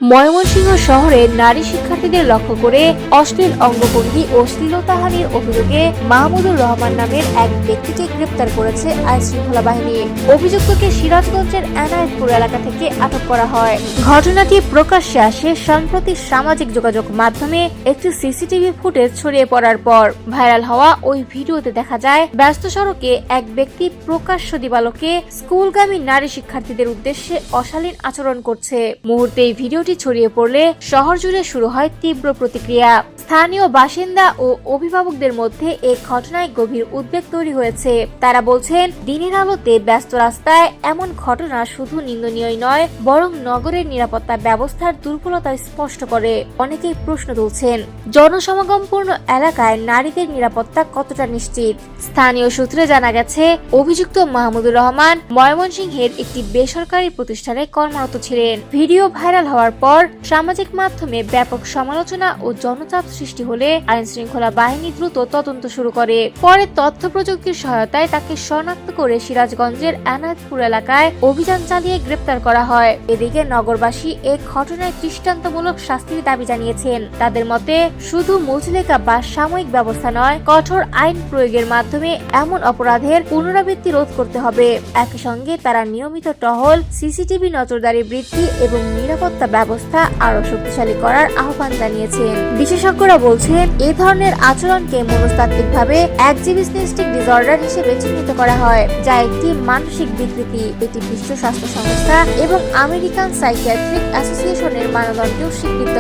ময়মনসিংহ শহরে নারী শিক্ষার্থীদের লক্ষ্য করে অশ্লীল অঙ্গভঙ্গি ও শ্লীলতাহানির অভিযোগে মাহমুদুর রহমান নামের এক ব্যক্তিকে গ্রেপ্তার করেছে আইনশৃঙ্খলা বাহিনী। অভিযুক্তকে সিরাজগঞ্জের এনায়েতপুর এলাকা থেকে আটক করা হয়। ঘটনাটি প্রকাশ্যে আসে সম্প্রতি সামাজিক যোগাযোগ মাধ্যমে একটি সিসিটিভি ফুটেজ ছড়িয়ে পড়ার পর। ভাইরাল হওয়া ওই ভিডিওতে দেখা যায় ব্যস্ত সড়কে এক ব্যক্তি প্রকাশ্য দিবালোকে স্কুলগামী নারী শিক্ষার্থীদের উদ্দেশ্যে অশালীন আচরণ করছে। মুহূর্তে এই ভিডিও ছড়িয়ে পড়লে শহর জুড়ে শুরু হয় তীব্র প্রতিক্রিয়া। স্থানীয় বাসিন্দা ও অভিভাবকদের মধ্যে এই ঘটনায় গভীর উদ্বেগ তৈরি হয়েছে। তারা বলছেন, দিনের আলোতে ব্যস্ত রাস্তায় এমন ঘটনা শুধু নিন্দনীয় নয়, বরং নগরের নিরাপত্তা ব্যবস্থার দুর্বলতা স্পষ্ট করে। অনেকেই প্রশ্ন তুলছেন, জনসমাগমপূর্ণ এলাকায় নারীদের নিরাপত্তা কতটা নিশ্চিত? স্থানীয় সূত্রে জানা গেছে, অভিযুক্ত মাহমুদুর রহমান ময়মনসিংহের একটি বেসরকারি প্রতিষ্ঠানে কর্মরত ছিলেন। ভিডিও ভাইরাল হওয়ার পর সামাজিক মাধ্যমে ব্যাপক সমালোচনা ও জনচাপ সৃষ্টি হলে আইনশৃঙ্খলা বাহিনী দ্রুত তদন্ত শুরু করে। পরে তথ্য প্রযুক্তির সহায়তায় তাকে শনাক্ত করে সিরাজগঞ্জের এনায়েতপুর এলাকায় অভিযান চালিয়ে গ্রেপ্তার করা হয়। এদিকে নগরবাসী এই ঘটনায় দৃষ্টান্তমূলক শাস্তির দাবি জানিয়েছেন। তাদের মতে, শুধু মুচলেকা বা সাময়িক ব্যবস্থা নয়, কঠোর আইন প্রয়োগের মাধ্যমে এমন অপরাধের পুনরাবৃত্তি রোধ করতে হবে। একই সঙ্গে তারা নিয়মিত টহল, সিসিটিভি নজরদারি বৃদ্ধি এবং নিরাপত্তা ব্যবস্থা আরো শক্তিশালী করার আহ্বান জানিয়েছেন। বিশেষজ্ঞরা বলছেন, এই ধরনের আচরণকে মনস্তাত্ত্বিকভাবে এক্সিবিশনিস্টিক ডিসঅর্ডার হিসেবে চিহ্নিত করা হয়, যা একটি মানসিক বিকৃতি। এটি বিশ্ব স্বাস্থ্য সংস্থা এবং আমেরিকান সাইকিয়াট্রিক অ্যাসোসিয়েশনের মানদণ্ডেও স্বীকৃত।